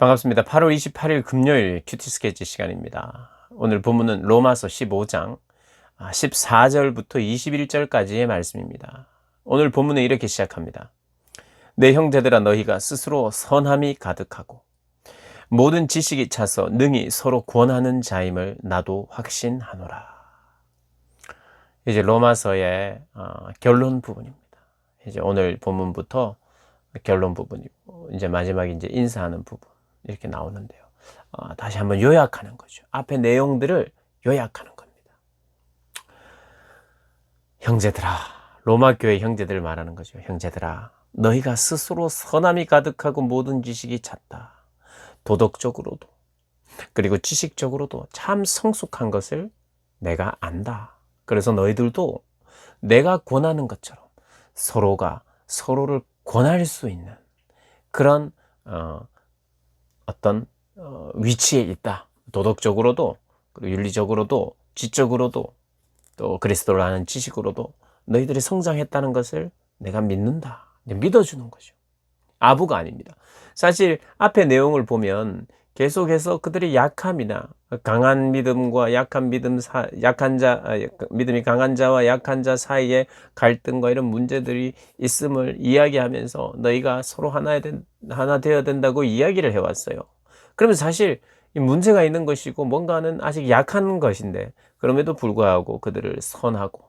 반갑습니다. 8월 28일 금요일 큐티 스케치 시간입니다. 오늘 본문은 로마서 15장 14절부터 21절까지의 말씀입니다. 오늘 본문은 이렇게 시작합니다. 내 형제들아, 너희가 스스로 선함이 가득하고 모든 지식이 차서 능히 서로 권하는 자임을 나도 확신하노라. 이제 로마서의 결론 부분입니다. 이제 오늘 본문부터 결론 부분이고, 이제 마지막에 이제 인사하는 부분 이렇게 나오는데요. 다시 한번 요약하는 거죠. 앞에 내용들을 요약하는 겁니다. 형제들아, 로마 교회 형제들을 말하는 거죠. 형제들아, 너희가 스스로 선함이 가득하고 모든 지식이 찼다. 도덕적으로도 그리고 지식적으로도 참 성숙한 것을 내가 안다. 그래서 너희들도 내가 권하는 것처럼 서로가 서로를 권할 수 있는 그런 어떤 위치에 있다. 도덕적으로도 그리고 윤리적으로도 지적으로도 또 그리스도를 아는 지식으로도 너희들이 성장했다는 것을 내가 믿는다. 믿어주는 거죠. 아부가 아닙니다. 사실 앞에 내용을 보면 계속해서 그들의 약함이나 강한 믿음과 약한 믿음 믿음이 강한 자와 약한 자 사이에 갈등과 이런 문제들이 있음을 이야기하면서 너희가 서로 하나 되어야 된다고 이야기를 해왔어요. 그러면 사실 이 문제가 있는 것이고 뭔가는 아직 약한 것인데, 그럼에도 불구하고 그들을 선하고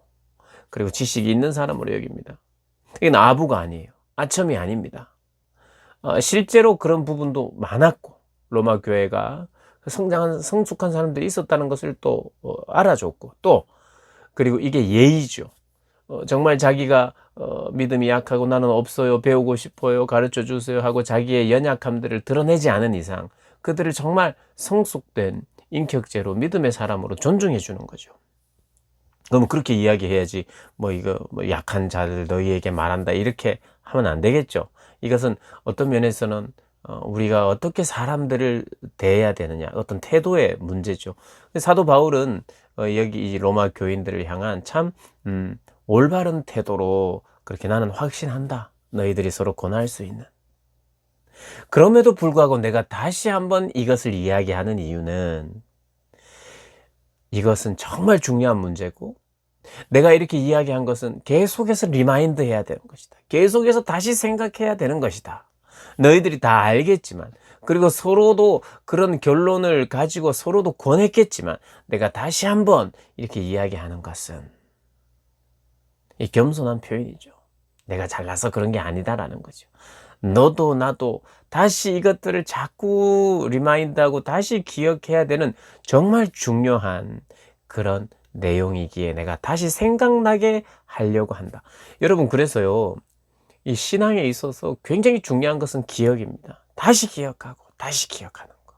그리고 지식이 있는 사람으로 여깁니다. 이건 아부가 아니에요. 아첨이 아닙니다. 실제로 그런 부분도 많았고, 로마 교회가 성숙한 사람들이 있었다는 것을 또 알아줬고, 또 그리고 이게 예의죠. 정말 자기가 믿음이 약하고 나는 없어요, 배우고 싶어요, 가르쳐 주세요 하고 자기의 연약함들을 드러내지 않은 이상 그들을 정말 성숙된 인격제로 믿음의 사람으로 존중해 주는 거죠. 그럼 그렇게 이야기해야지, 약한 자들 너희에게 말한다 이렇게 하면 안 되겠죠. 이것은 어떤 면에서는 우리가 어떻게 사람들을 대해야 되느냐, 어떤 태도의 문제죠. 사도 바울은 여기 이 로마 교인들을 향한 참 올바른 태도로 그렇게 나는 확신한다. 너희들이 서로 권할 수 있는. 그럼에도 불구하고 내가 다시 한번 이것을 이야기하는 이유는, 이것은 정말 중요한 문제고, 내가 이렇게 이야기한 것은 계속해서 리마인드 해야 되는 것이다. 계속해서 다시 생각해야 되는 것이다. 너희들이 다 알겠지만, 그리고 서로도 그런 결론을 가지고 서로도 권했겠지만, 내가 다시 한번 이렇게 이야기하는 것은 이 겸손한 표현이죠. 내가 잘나서 그런 게 아니다라는 거죠. 너도 나도 다시 이것들을 자꾸 리마인드하고 다시 기억해야 되는 정말 중요한 그런 내용이기에 내가 다시 생각나게 하려고 한다. 여러분, 그래서요, 이 신앙에 있어서 굉장히 중요한 것은 기억입니다. 다시 기억하고 다시 기억하는 거.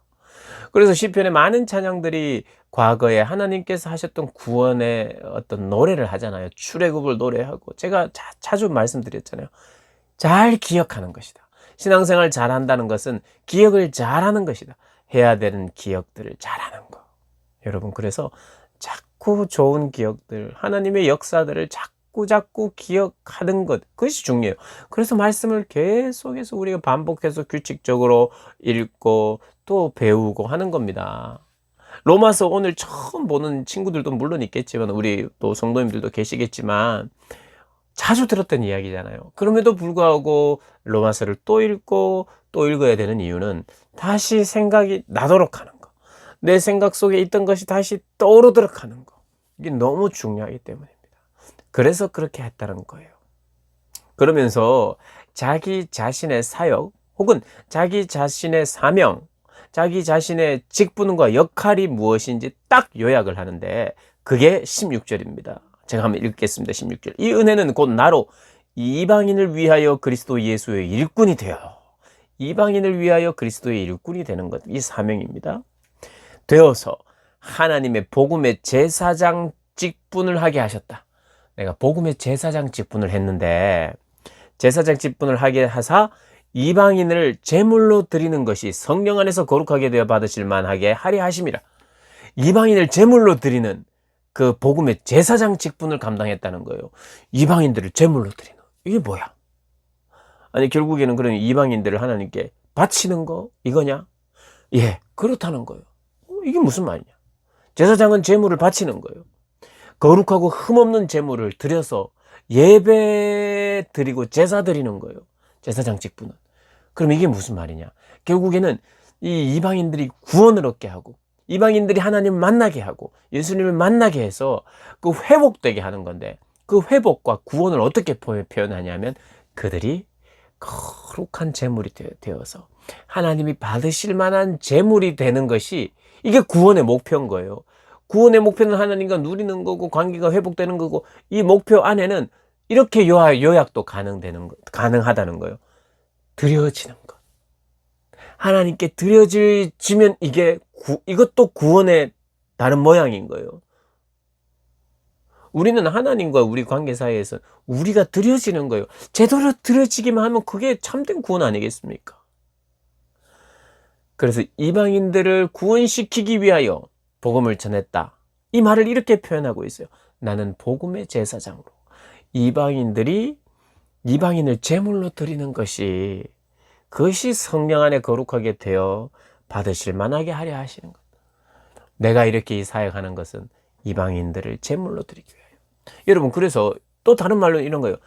그래서 시편에 많은 찬양들이 과거에 하나님께서 하셨던 구원의 어떤 노래를 하잖아요. 출애굽을 노래하고, 제가 자주 말씀드렸잖아요. 잘 기억하는 것이다. 신앙생활 잘한다는 것은 기억을 잘하는 것이다. 해야 되는 기억들을 잘하는 거. 여러분, 그래서 자꾸 좋은 기억들, 하나님의 역사들을 자꾸 기억하는 것, 그것이 중요해요. 그래서 말씀을 계속해서 우리가 반복해서 규칙적으로 읽고 또 배우고 하는 겁니다. 로마서 오늘 처음 보는 친구들도 물론 있겠지만, 우리 또 성도님들도 계시겠지만 자주 들었던 이야기잖아요. 그럼에도 불구하고 로마서를 또 읽고 또 읽어야 되는 이유는 다시 생각이 나도록 하는 거, 내 생각 속에 있던 것이 다시 떠오르도록 하는 거, 이게 너무 중요하기 때문입니다. 그래서 그렇게 했다는 거예요. 그러면서 자기 자신의 사역 혹은 자기 자신의 사명, 자기 자신의 직분과 역할이 무엇인지 딱 요약을 하는데, 그게 16절입니다. 제가 한번 읽겠습니다. 16절. 이 은혜는 곧 나로 이방인을 위하여 그리스도 예수의 일꾼이 되어, 이방인을 위하여 그리스도의 일꾼이 되는 것, 이 사명입니다. 되어서 하나님의 복음의 제사장 직분을 하게 하셨다. 내가 복음의 제사장 직분을 했는데, 제사장 직분을 하게 하사 이방인을 제물로 드리는 것이 성령 안에서 거룩하게 되어 받으실 만하게 하려 하심이라. 이방인을 제물로 드리는 그 복음의 제사장 직분을 감당했다는 거예요. 이방인들을 제물로 드리는, 이게 뭐야? 아니, 결국에는 그런 이방인들을 하나님께 바치는 거, 이거냐? 예, 그렇다는 거예요. 이게 무슨 말이냐. 제사장은 제물을 바치는 거예요. 거룩하고 흠없는 제물을 드려서 예배 드리고 제사 드리는 거예요. 제사장 직분은. 그럼 이게 무슨 말이냐. 결국에는 이 이방인들이 구원을 얻게 하고 이방인들이 하나님을 만나게 하고 예수님을 만나게 해서 그 회복되게 하는 건데, 그 회복과 구원을 어떻게 표현하냐면 그들이 거룩한 제물이 되어서 하나님이 받으실 만한 제물이 되는 것이, 이게 구원의 목표인 거예요. 구원의 목표는 하나님과 누리는 거고 관계가 회복되는 거고, 이 목표 안에는 이렇게 요약도 가능하다는 거예요. 드려지는 것. 하나님께 드려지면 이것도 구원의 다른 모양인 거예요. 우리는 하나님과 우리 관계 사이에서 우리가 드려지는 거예요. 제대로 드려지기만 하면 그게 참된 구원 아니겠습니까? 그래서 이방인들을 구원시키기 위하여 복음을 전했다. 이 말을 이렇게 표현하고 있어요. 나는 복음의 제사장으로 이방인을 제물로 드리는 것이, 그것이 성령 안에 거룩하게 되어 받으실 만하게 하려 하시는 것. 내가 이렇게 이 사역하는 것은 이방인들을 제물로 드리기 위하여. 여러분, 그래서 또 다른 말로 이런 거예요.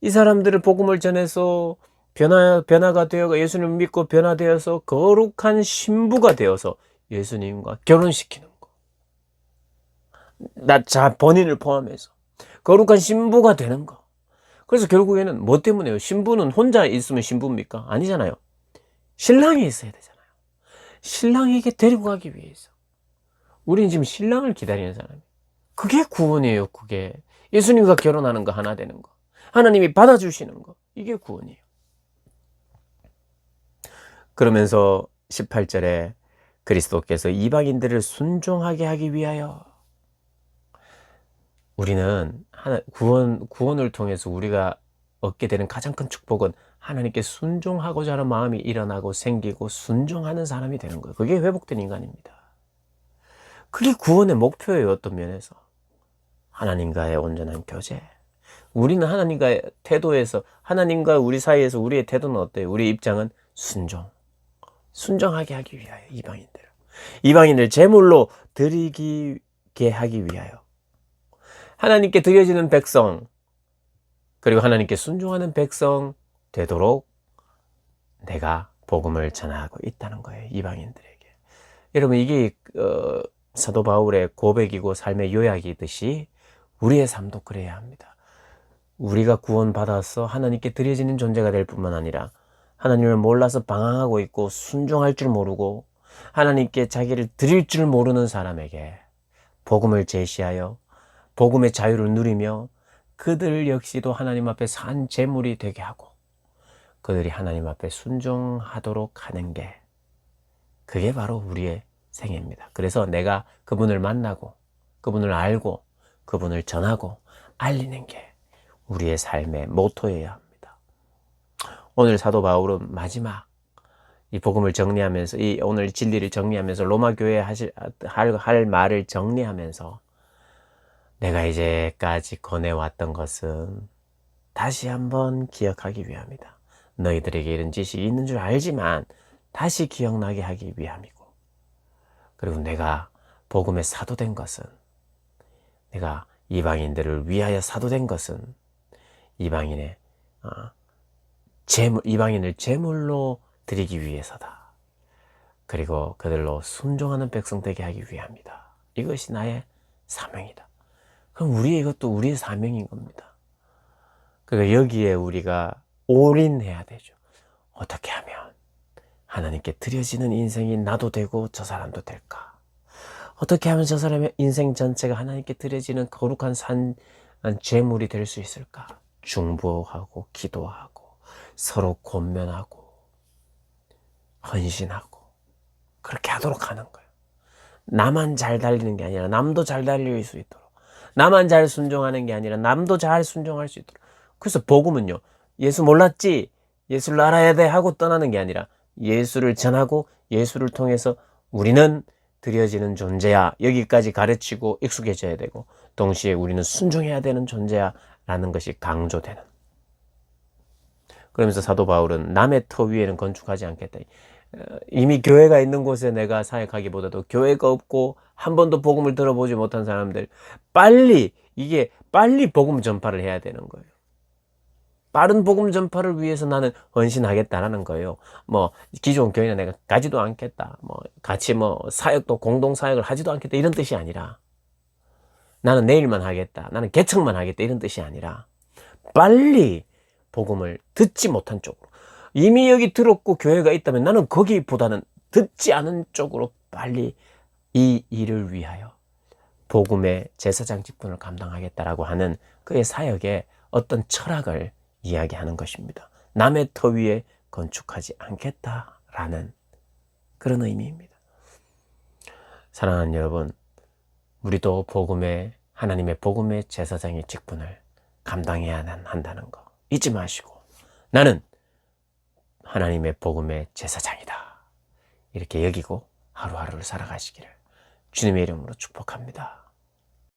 이 사람들을 복음을 전해서 변화가 되어 예수님을 믿고 변화되어서 거룩한 신부가 되어서 예수님과 결혼시키는 거. 본인을 포함해서 거룩한 신부가 되는 거. 그래서 결국에는 뭐 때문에요? 신부는 혼자 있으면 신부입니까? 아니잖아요. 신랑이 있어야 되잖아요. 신랑에게 데리고 가기 위해서. 우리는 지금 신랑을 기다리는 사람이에요. 그게 구원이에요. 그게 예수님과 결혼하는 거, 하나 되는 거, 하나님이 받아주시는 거, 이게 구원이에요. 그러면서 18절에 그리스도께서 이방인들을 순종하게 하기 위하여, 우리는 구원을 통해서 우리가 얻게 되는 가장 큰 축복은 하나님께 순종하고자 하는 마음이 일어나고 생기고 순종하는 사람이 되는 거예요. 그게 회복된 인간입니다. 그게 구원의 목표예요. 어떤 면에서 하나님과의 온전한 교제. 우리는 하나님과의 태도에서, 하나님과 우리 사이에서 우리의 태도는 어때요? 우리의 입장은 순종하게 하기 위하여 이방인들 제물로 드리게 하기 위하여, 하나님께 드려지는 백성, 그리고 하나님께 순종하는 백성 되도록 내가 복음을 전하고 있다는 거예요. 이방인들에게. 여러분, 이게 사도 바울의 고백이고 삶의 요약이듯이 우리의 삶도 그래야 합니다. 우리가 구원받아서 하나님께 드려지는 존재가 될 뿐만 아니라 하나님을 몰라서 방황하고 있고 순종할 줄 모르고 하나님께 자기를 드릴 줄 모르는 사람에게 복음을 제시하여 복음의 자유를 누리며 그들 역시도 하나님 앞에 산 제물이 되게 하고 그들이 하나님 앞에 순종하도록 하는 게, 그게 바로 우리의 생애입니다. 그래서 내가 그분을 만나고 그분을 알고 그분을 전하고 알리는 게 우리의 삶의 모토여야 합니다. 오늘 사도 바울은 마지막 이 복음을 정리하면서, 이 오늘 진리를 정리하면서 로마 교회에 할 말을 정리하면서, 내가 이제까지 권해왔던 것은 다시 한번 기억하기 위함이다. 너희들에게 이런 지식이 있는 줄 알지만 다시 기억나게 하기 위함이고, 그리고 내가 복음의 사도된 것은, 내가 이방인들을 위하여 사도된 것은 이방인을 제물로 드리기 위해서다. 그리고 그들로 순종하는 백성 되게 하기 위함이다. 이것이 나의 사명이다. 그럼 이것도 우리의 사명인 겁니다. 그러니까 여기에 우리가 올인해야 되죠. 어떻게 하면 하나님께 드려지는 인생이 나도 되고 저 사람도 될까? 어떻게 하면 저 사람의 인생 전체가 하나님께 드려지는 거룩한 제물이 될 수 있을까? 중보하고 기도하고 서로 권면하고 헌신하고 그렇게 하도록 하는 거예요. 나만 잘 달리는 게 아니라 남도 잘 달릴 수 있도록, 나만 잘 순종하는 게 아니라 남도 잘 순종할 수 있도록. 그래서 복음은요, 예수 몰랐지? 예수를 알아야 돼 하고 떠나는 게 아니라 예수를 전하고 예수를 통해서 우리는 드려지는 존재야, 여기까지 가르치고 익숙해져야 되고, 동시에 우리는 순종해야 되는 존재야 라는 것이 강조되는. 그러면서 사도 바울은 남의 터 위에는 건축하지 않겠다. 이미 교회가 있는 곳에 내가 사역하기보다도 교회가 없고 한 번도 복음을 들어보지 못한 사람들, 빨리 복음 전파를 해야 되는 거예요. 빠른 복음 전파를 위해서 나는 헌신하겠다라는 거예요. 뭐 기존 교회는 내가 가지도 않겠다, 뭐 같이 뭐 사역도 공동 사역을 하지도 않겠다, 이런 뜻이 아니라, 나는 내일만 하겠다, 나는 개척만 하겠다, 이런 뜻이 아니라, 빨리 복음을 듣지 못한 쪽으로, 이미 여기 들었고 교회가 있다면 나는 거기보다는 듣지 않은 쪽으로 빨리 이 일을 위하여 복음의 제사장 직분을 감당하겠다라고 하는 그의 사역의 어떤 철학을 이야기하는 것입니다. 남의 터 위에 건축하지 않겠다라는 그런 의미입니다. 사랑하는 여러분, 우리도 하나님의 복음의 제사장의 직분을 감당해야 한다는 거 잊지 마시고, 나는 하나님의 복음의 제사장이다, 이렇게 여기고 하루하루를 살아가시기를 주님의 이름으로 축복합니다.